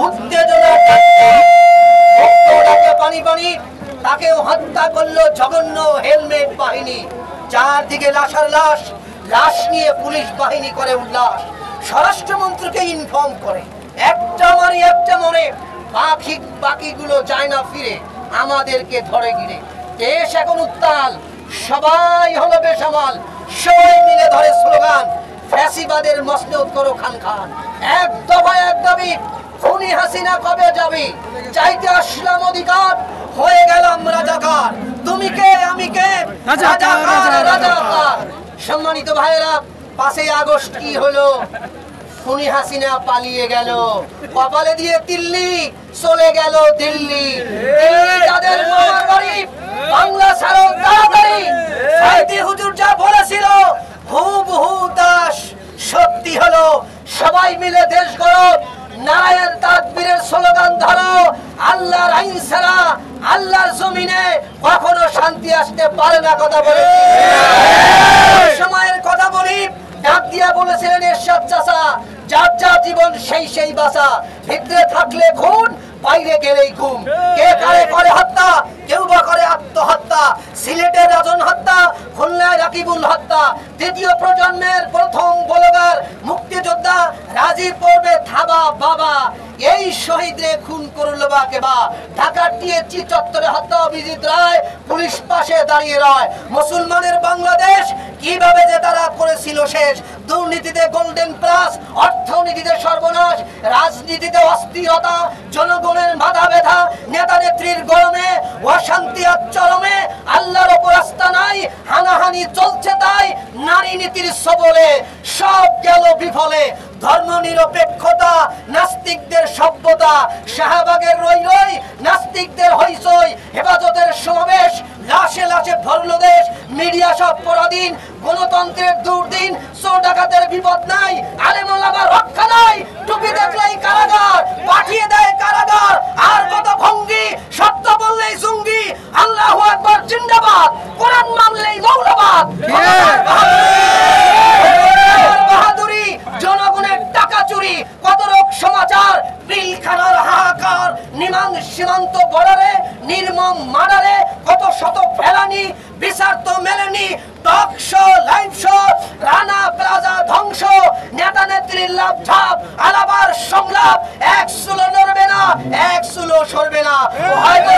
উত্তেজনা টান টান। ভক্তটাকে পানি পানি, তাকেও হত্যা করলো জঘন্য হেলমেট বাহিনী। চারদিকে লাশার লাশ, লাশ নিয়ে পুলিশ বাহিনী করে উল্লাস। স্বরাষ্ট্রমন্ত্রীকে ইনফর্ম করে, একটা মারি একটা মরে, বাকিগুলো যায় না ফিরে, আমাদেরকে ধরে গিরে। দেশ এখন উত্তাল, সবাই হলো বেসামাল, সবাই মিলে ধরে স্লোগান, ফ্যাসিবাদের মসনদ করো খান খান, এক দফা এক দাবি, খুনি হাসিনা কবে যাবি, চাইতে আসলাম অধিকার, হয়ে গেলাম রাজাকার, তুমি কে আমি কে, রাজাকার রাজাকার। সম্মানিত ভাইয়েরা, 5ই আগস্ট কি হলো? খুনি হাসিনা পালিয়ে গেল, কপালে দিয়ে তিল্লি, চলে গেল দিল্লি। দিল্লি যাদের মামার বাড়ি, বাংলা ছাড়ো তাড়াতাড়ি। সাইদি হুজুর যা বলেছিল হুবহু দাস সত্যি হলো। সবাই মিলে দেশ গড়ো, নারায়ের তাকবীরের স্লোগান ধরো, আল্লাহর আইন ছাড়া আল্লাহর জমিনে কখনো শান্তি আসতে পারে না। কথা বলে সময়ের কথা বলি, ডাক দিয়া বলেছিলেন এরশাদ চাচা, যার যা জীবন সেই সেই বাঁচা, ভিতরে থাকলে খুন, বাইরে গেলেই ঘুম। কে কারে করে হত্যা, কেউ বা করে আত্মহত্যা। সিলেটের রাজন হত্যা, খুলনায় রাকিবুল হত্যা। দ্বিতীয় প্রজন্মের প্রথম বলগার মুক্তিযোদ্ধা রাজীব পড়বে থাবা বাবা। এই শহীদরে খুন করলো বা কেবা। ঢাকার টিএসসি চত্বরে হত্যা অভিজিৎ রায়, পুলিশ পাশে দাঁড়িয়ে রয়। মুসলমানের বাংলাদেশ কিভাবে যে তারা করেছিল শেষ। দুর্নীতিতে গোল্ডেন প্লাস, অর্থনীতিতে সর্বনাশ, রাজনীতিতে অস্থিরতা, জনগণের মাথা ব্যথা, নেতা নেত্রীর গরমে অশান্তি আর চরমে, আল্লাহর ওপর আস্থা নাই, হানাহানি চলছে তাই, নারী নীতির সবলে সব গেল বিফলে। ধর্ম নিরপেক্ষতা, নাস্তিকদের সভ্যতা, শাহবাগের রই রই, নাস্তিকদের হইচই, হেফাজতের সমাবেশ, লাশে লাশে ভরল দেশ, মিডিয়া সব পরাধীন, গণতন্ত্রের দুর্দিন, চোর ডাকাতের বিপদ নাই, আলেম ওলামার রক্ষা নাই, টুপি দেখলেই কারাগার, পাঠিয়ে দেয় কারাগার, আর কত ভঙ্গি, সত্য বললেই জঙ্গি, আল্লাহু আকবার জিন্দাবাদ, কোরআন মানলেই মৌলবাদ। বাহাদুরি, জনগণের টাকা চুরি, কত রোগ সমাচার, বিলখানার হাহাকার, নিমান সীমান্ত বর্ডারে, নির্মম মার্ডারে, কত শত ফেলানি, বিচার তো মেলেনি। Talk show, live show, Rana plaza ধ্বংস, নেতা নেত্রীর লাভ ঝাপ, আলাবার সংলাপ, এক চুলো নড়বে না, এক চুলো সরবে না, হয়তো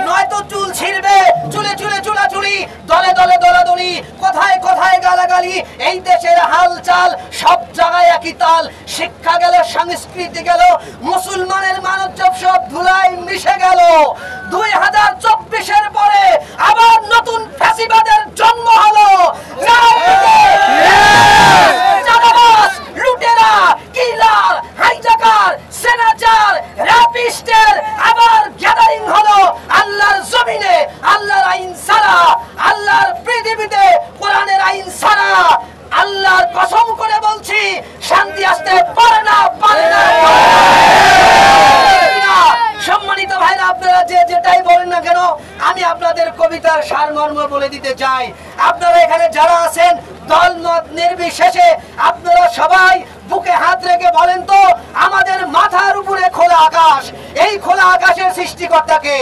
নয়তো চুল ছিঁড়বে, চুলে চুলে চুলাচুলি, দলে দলে দলাদলি, কোথায় কোথায় গালাগালি। এই দেশের হালচাল সব জায়গায় একই তাল। শিক্ষা গেল, সংস্কৃতি গেল, মুসলমানের মানবজব সব ধুলায় মিশে গেল। 2024-এর পরে আবার নতুন ফ্যাসিবাদের জন্ম হলো। চাঁদাবাজ, লুটেরা, কিলার, হাইজাকার, সেনাচার, র্যাপিস্টের আবার গ্যাদারিং হলো আল্লাহর জমিনে। আল্লাহর আইন ছাড়া, আল্লাহর পৃথিবীতে কোরআনের আইন ছাড়া, আল্লাহর কসম করে বলছি শান্তি আসতে পারে না, পারে না। সম্মানিত ভাইরা, আপনারা যে যেটাই বলেন না কেন, আমি আপনাদের কবিতার সারমর্ম বলে দিতে চাই। আপনারা এখানে যারা আছেন, দলমত নির্বিশেষে আপনারা সবাই বুকে হাত রেখে বলেন তো, আমাদের মাথার উপরে খোলা আকাশ, এই খোলা আকাশের সৃষ্টিকর্তাকে?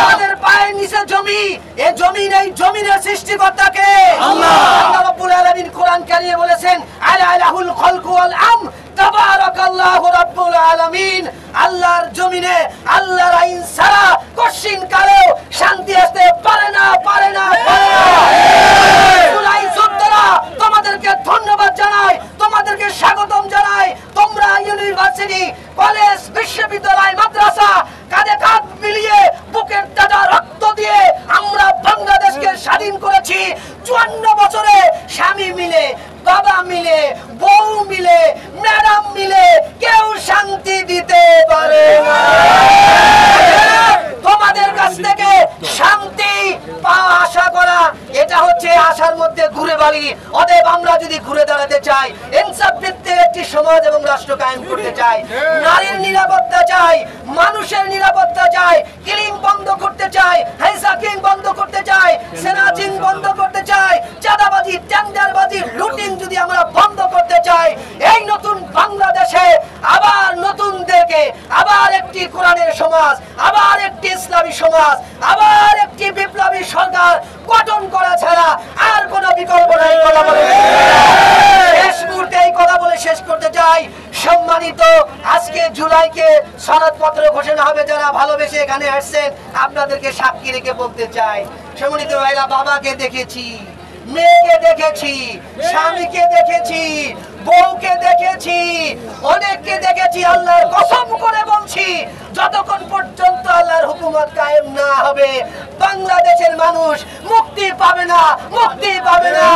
আমাদের পায়ের নিচে জমি, এই জমিন, এই জমিনের সৃষ্টিকর্তাকে? আল্লাহ রাব্বুল আলামিন কোরআন কারিমে বলেছেন, আলাহুল খালকু ওয়াল আমর, তাবারাকাল্লাহু রাব্বুল আলামিন। আল্লাহর জমিনে আল্লাহর আইন ছাড়া কশিন কালেও শান্তি আসতে পারে না, পারে না, পারে না। জুলাই যোদ্ধারা, তোমাদেরকে ধন্যবাদ জানাই, তোমাদেরকে স্বাগতম জানাই। তোমরা ইউনিভার্সিটি, কলেজ, বিশ্ববিদ্যালয়, মাদ্রাসা কাঁধে কাঁধ মিলিয়ে বুকের তাজা রক্ত দিয়ে আমরা বাংলাদেশকে স্বাধীন করেছি। 54 বছরে স্বামী মিলে, বাবা মিলে, বউ মিলে, ম্যাডাম মিলে কেউ শান্তি দিতে পারে না। তোমাদের কাছ থেকে শান্তি পাওয়া আশা করা, এটা হচ্ছে আশার মধ্যে ঘুরে বাড়ি। অতএব আমরা যদি ঘুরে দাঁড়াতে চাই, ইনসাফ ভিত্তিক একটি সমাজ এবং রাষ্ট্র কায়েম করতে চাই, নারীর নিরাপত্তা চাই, মানুষের নিরাপত্তা চাই, কিলিং বন্ধ করতে চাই, হাইজাকিং বন্ধ করতে চাই, সেনাচিং বন্ধ করতে চাই, চাঁদাবাজি, টেন্ডারবাজি, লুটিং যদি আমরা বন্ধ করতে চাই, এই নতুন বাংলাদেশে আবার নতুনদেরকে, আবার একটি কোরআনের সমাজ, আবার একটি একটি ইসলামী সমাজ, আবার একটি বিপ্লবী সরকার গঠন করা ছাড়া আর কোনো বিকল্প নাই। কথা বলে শেষ মুহূর্তে এই কথা বলে শেষ করতে চাই, সম্মানিত আজকে জুলাইকে সনদপত্র ঘোষণা হবে, যারা ভালোবেসে এখানে আসছেন আপনাদেরকে সাক্ষী রেখে বলতে চাই, সম্মানিত ভাইরা, বাবাকে দেখেছি, মেয়েকে দেখেছি, স্বামীকে দেখেছি, বউকে দেখেছি, অনেককে দেখেছি। আল্লাহর কসম করে বলছি, যতক্ষণ পর্যন্ত আল্লাহর হুকুমত কায়েম না হবে বাংলাদেশের মানুষ মুক্তি পাবে না, মুক্তি পাবে না।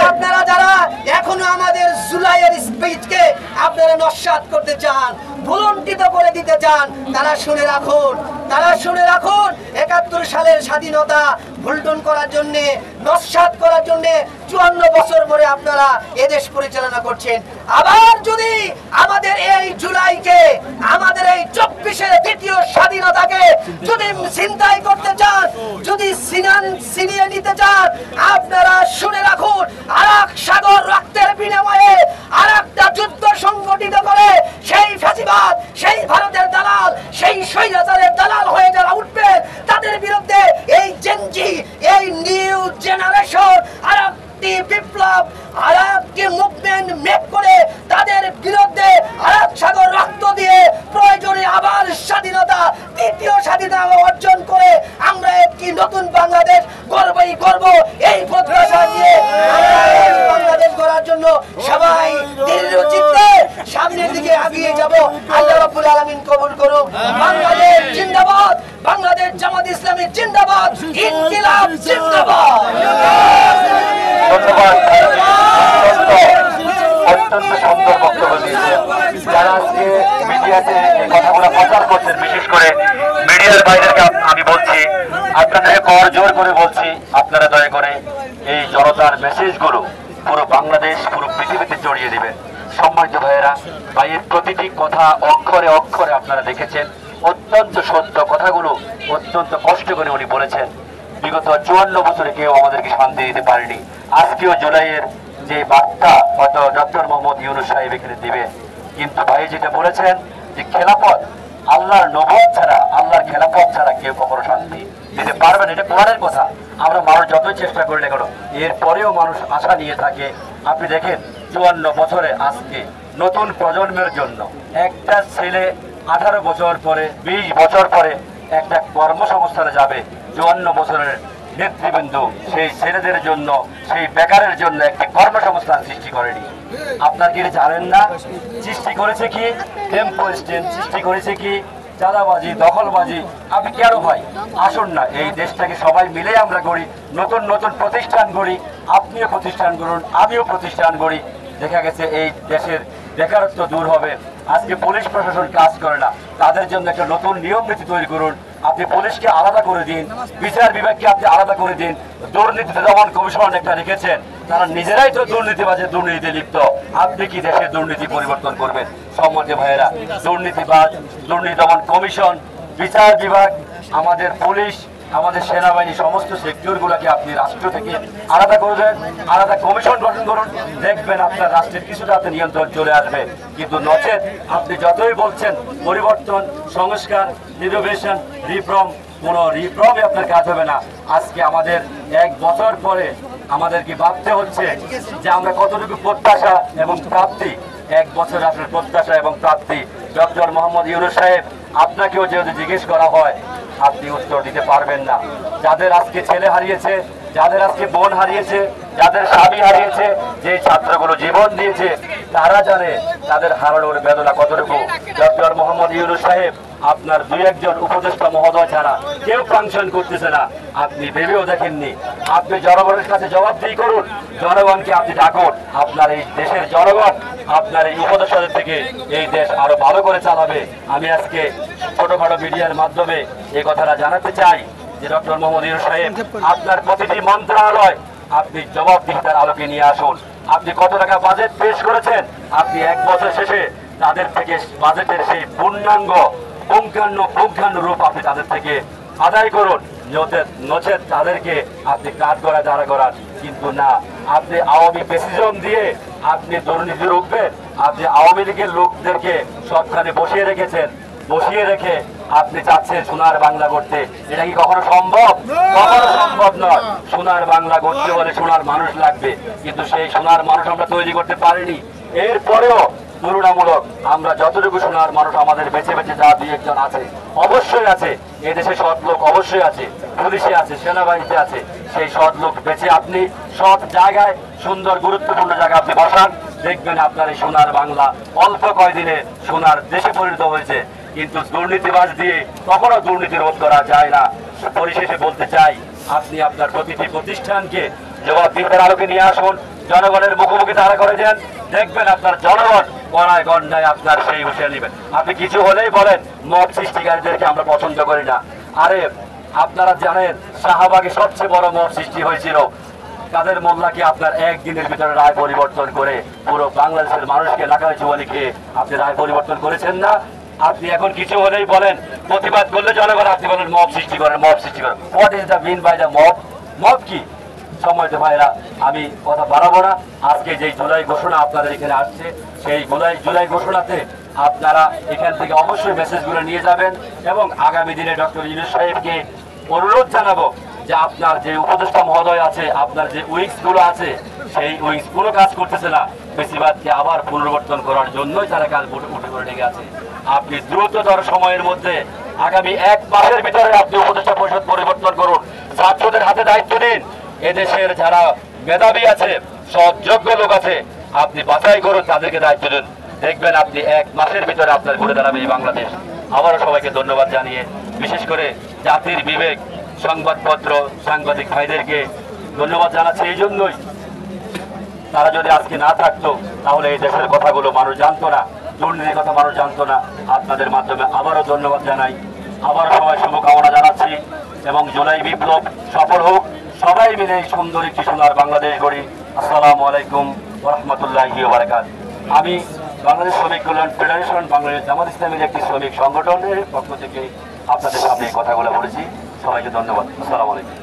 আপনারা যারা এখনো আমাদের জুলাইয়ের স্পিচকে আপনারা নস্যাৎ করতে চান, ভুলুণ্ঠিত করে দিতে চান, তারা শুনে রাখুন, তারা শুনে রাখুন, ৭১ সালের স্বাধীনতা ভুলটুন করার জন্য, নস্যাৎ করার জন্য ৫৪ বছর পরে আপনারা এদেশ পরিচালনা করছেন। আবার যদি আমাদের এই জুলাইকে, আমাদের এই ২৪-এর দ্বিতীয় স্বাধীনতাকে যদি ছিনতাই করতে চান, যদি ছিনিয়ে নিতে চান, আপনারা শুনে রাখুন, আরাক সাগর রক্তের বিনিময়ে আরেকটা যুদ্ধ সংগঠিত করে সেই ফ্যাসিবাদ, সেই ভারতের দালাল, সেই স্বৈরাচারের দালাল হয়ে যারা উঠবে, তাদের বিরুদ্ধে এই জেনজি, এই নিউ জেনারেশন আরেকটি বিপ্লব, আরেকটি মুভমেন্ট মেক করে তাদের বিরুদ্ধে আরাক সাগর রক্ত দিয়ে প্রয়োজনে আবার স্বাধীনতা, দ্বিতীয় স্বাধীনতা অর্জন করে আমরা একটি নতুন বাংলাদেশ গর্বই করব। এই প্রত্যাশা নিয়ে বাংলাদেশ গড়ার জন্য সবাই দৃঢ়চিত্তে সামনের দিকে এগিয়ে যাব। আল্লাহ রাব্বুল আলামিন কবুল করুন। বাংলাদেশ জিন্দাবাদ, বাংলাদেশ জামাত ইসলামী জিন্দাবাদ, ইনকিলাব জিন্দাবাদ। ধন্যবাদ। অত্যন্ত সুন্দর বক্তব্য দিয়েছেন। যারা আজকে মিডিয়াতে এই কথাগুলো প্রচার করছেন, বিশেষ করে মিডিয়ার বাইরেকে আমি বলছি, আপনাদেরকে কর জোর করে বলছি, আপনারা দয়া করে এই জনতার মেসেজগুলো পুরো বাংলাদেশ, পুরো পৃথিবীতে ছড়িয়ে দিবেন। সম্মানিত ভাইয়েরা, ভাইয়ের প্রতিটি কথা অক্ষরে অক্ষরে আপনারা দেখেছেন, অত্যন্ত সত্য কথাগুলো অত্যন্ত কষ্ট করে উনি বলেছেন। বিগত ৫৪ বছরে কেউ আমাদেরকে শান্তি দিতে পারেনি। আজকেও জুলাইয়ের যে বার্তা হয়তো ডক্টর মোহাম্মদ ইউনূস সাহেব এখানে দিবে, কিন্তু ভাই যেটা বলেছেন যে খেলাফত, আল্লাহর নবুয়ত ছাড়া, আল্লাহর খেলাফত ছাড়া কেউ কখনো শান্তি দিতে পারবে না। এটা কোরআনের কথা। আমরা মানুষ যতই চেষ্টা করি না কেন, এরপরেও মানুষ আশা নিয়ে থাকে। আপনি দেখেন ৫৪ বছরে আজকে নতুন প্রজন্মের জন্য একটা ছেলে ১৮ বছর পরে, ২০ বছর পরে একটা কর্মসংস্থানে যাবে। ৫৪ বছরের নেতৃবৃন্দ সেই ছেলেদের জন্য, সেই বেকারের জন্য একটি কর্মসংস্থান সৃষ্টি করেনি। আপনার কি জানেন না সৃষ্টি করেছে কি? টেম্পো স্ট্যান্ড সৃষ্টি করেছে কি? চাঁদাবাজি, দখলবাজি। আপনি কেন ভাই আসুন না, এই দেশটাকে সবাই মিলে আমরা গড়ি, নতুন নতুন প্রতিষ্ঠান গড়ি। আপনিও প্রতিষ্ঠান গড়ুন, আমিও প্রতিষ্ঠান গড়ি। দেখা গেছে এই দেশের বেকারত্ব দূর হবে। আজকে পুলিশ প্রশাসন কাজ করে না, তাদের জন্য একটা নতুন নিয়ম নীতি তৈরি করুন। আপনি পুলিশকে আলাদা করে দিন, বিচার বিভাগকে আপনি আলাদা করে দিন। দুর্নীতি দমন কমিশন একটা রেখেছেন, তারা নিজেরাই তো দুর্নীতিবাজে, দুর্নীতি লিপ্ত। আপনি কি দেশের দুর্নীতি পরিবর্তন করবেন? সম্মানিত ভাইয়েরা, দুর্নীতিবাজ, দুর্নীতি দমন কমিশন, বিচার বিভাগ, আমাদের পুলিশ, আমাদের সেনাবাহিনী, সমস্ত সেক্টরগুলোকে আপনি রাষ্ট্র থেকে আলাদা করবেন, আলাদা কমিশন গঠন করুন। দেখবেন আপনার রাষ্ট্রের কিছুটা হাতে নিয়ন্ত্রণ চলে আসবে। কিন্তু নচেত আপনি যতই বলছেন পরিবর্তন, সংস্কার, ইনোভেশন, রিফর্ম, কোনো রিফর্মে আপনার কাজ হবে না। আজকে আমাদের ১ বছর পরে আমাদেরকে ভাবতে হচ্ছে যে আমরা কতটুকু প্রত্যাশা এবং প্রাপ্তি। ১ বছর আপনার প্রত্যাশা এবং প্রাপ্তি। ডক্টর মোহাম্মদ ইউনূস সাহেব, আপনাকেও যদি জিজ্ঞেস করা হয় আপনি উত্তর দিতে পারবেন না। যাদের আজকে ছেলে হারিয়েছে, যাদের আজকে বোন হারিয়েছে, যাদের স্বামী হারিয়েছে, যে ছাত্রগুলো জীবন দিয়েছে, তারা জানে তাদের হারানোর বেদনা কতটুকু। ডক্টর মোহাম্মদ ইউনূস সাহেব, আপনার ২-১ উপদেষ্টা মহোদয় ছাড়া কেউ ফাংশন করতেছে না। আপনি ভেবেও দেখেননি। আপনি জনগণের কাছে জবাবদিহি করুন, জনগণকে আপনি ডাকুন। আপনার এই দেশের জনগণ আপনার এই উপদেষ্টাদের থেকে এই দেশ আরো ভালো করে চালাবে। আমি আজকে ছোটখাটো মিডিয়ার মাধ্যমে এই কথাটা জানাতে চাই যে ডক্টর মোহাম্মদ ইউনূস সাহেব, আপনার প্রতিটি মন্ত্রণালয় আপনি জবাবদিহিতার আলোকে নিয়ে আসুন। আপনি কত টাকা বাজেট পেশ করেছেন, আপনি ১ বছর শেষে তাদের থেকে বাজেটের সেই পূর্ণাঙ্গ পুঙ্খানু রূপ আপনি তাদের থেকে আদায় করুন। নচেত তাদেরকে আপনি কাজ করা দাঁড়া করান। কিন্তু না, আপনি আওয়ামী প্রেসিজম দিয়ে আপনি দুর্নীতি রুখবেন। আপনি আওয়ামী লীগের লোকদেরকে সবখানে বসিয়ে রেখেছেন। বসিয়ে রেখে আপনি চাচ্ছেন সোনার বাংলা করতে, এটা কি কখনো সম্ভব? কখনো সম্ভব নয়। সোনার বাংলা করতে হলে সোনার মানুষ লাগবে, কিন্তু সেই সোনার মানুষ আমরা তৈরি করতে পারিনি। এরপরেও তুলনামূলক আমরা যতটুকু সোনার মানুষ আমাদের বেঁচে বেঁচে যা দুই একজন আছে, অবশ্যই আছে, এদেশে সৎ লোক অবশ্যই আছে, পুলিশে আছে, সেনাবাহিনীতে আছে। সেই সৎ লোক বেঁচে আপনি সৎ জায়গায় সুন্দর গুরুত্বপূর্ণ জায়গায় আপনি বসান, দেখবেন আপনার এই সোনার বাংলা অল্প কয়দিনে সোনার দেশে পরিণত হয়েছে। কিন্তু দুর্নীতিবাজ দিয়ে কখনো দুর্নীতি রোধ করা যায় না। পরিশেষে বলতে চাই, আপনি আপনার প্রতিটি প্রতিষ্ঠানকে জবাবদিহিতার আলোকে নিয়ে আসুন, জনগণের মুখোমুখি দাঁড়া করে দেন, দেখবেন আপনার জনগণ গণায় গণায় আপনার সেই হুঁশিয়ার নেবেন। আপনি কিছু হলেই বলেন মব সৃষ্টিকারীদেরকে আমরা পছন্দ করি না। আরে আপনারা জানেন শাহবাগে সবচেয়ে বড় মব সৃষ্টি হয়েছিল, কাদের মোল্লাকে আপনার একদিনের ভিতরে রায় পরিবর্তন করে পুরো বাংলাদেশের মানুষকে নাকায় চুয়ালি খেয়ে আপনি রায় পরিবর্তন করেছেন না? আপনি এখন কিছু হলেই বলেন প্রতিবাদ করলে জনগণ, আপনি বলেন মব সৃষ্টি করেন, মব সৃষ্টি করেন। What is the mean by the mob? Mob কি? সময় ভাইরা, আমি কথা বাড়াবো না। আজকে যে জুলাই ঘোষণা আপনাদের এখানে আসছে, সেই জুলাই ঘোষণাতে আপনারা এখান থেকে অবশ্যই মেসেজগুলো নিয়ে যাবেন এবং আগামী দিনে ডক্টর ইউনূস সাহেবকে অনুরোধ জানাবো যে আপনার যে উপদেষ্টা মহোদয় আছে, আপনার যে উইংসগুলো আছে, সেই উইংসগুলো কাজ করতেছে না, বেশিরভাগকে আবার পুনর্বর্তন করার জন্যই তারা কাল উঠে করে লেগে আছে। আপনি দ্রুততর সময়ের মধ্যে আগামী 1 মাসের ভিতরে আপনি উপদেষ্টা পরিষদ পরিবর্তন করুন, ছাত্রদের হাতে দায়িত্ব দিন। এদেশের যারা মেধাবী আছে, সৎ যোগ্য লোক আছে, আপনি বাছাই করুন, তাদেরকে দায়িত্ব দিন, দেখবেন আপনি 1 মাসের ভিতরে আপনার ঘুরে দাঁড়াবে এই বাংলাদেশ। আবারও সবাইকে ধন্যবাদ জানিয়ে, বিশেষ করে জাতির বিবেক সংবাদপত্র সাংবাদিক ভাইদেরকে ধন্যবাদ জানাচ্ছি। এই জন্যই তারা যদি আজকে না থাকতো তাহলে এই দেশের কথাগুলো মানুষ জানতো না, দুর্নীতির কথা মানুষ জানতো না। আপনাদের মাধ্যমে আবারও ধন্যবাদ জানাই, আবারও সবাই শুভকামনা জানাচ্ছি এবং জুলাই বিপ্লব সফল হোক, সবাই মিলে সুন্দর একটি সোনার বাংলাদেশ গড়ি। আসসালামু আলাইকুম ওয়া রাহমাতুল্লাহি ওয়া বারাকাতুহু। আমি বাংলাদেশ শ্রমিক কল্যাণ ফেডারেশন বাংলাদেশ জামাত ইসলামীর একটি শ্রমিক সংগঠনের পক্ষ থেকে আপনাদের সামনে এই কথাগুলো বলেছি। সবাইকে ধন্যবাদ। আসসালামু আলাইকুম।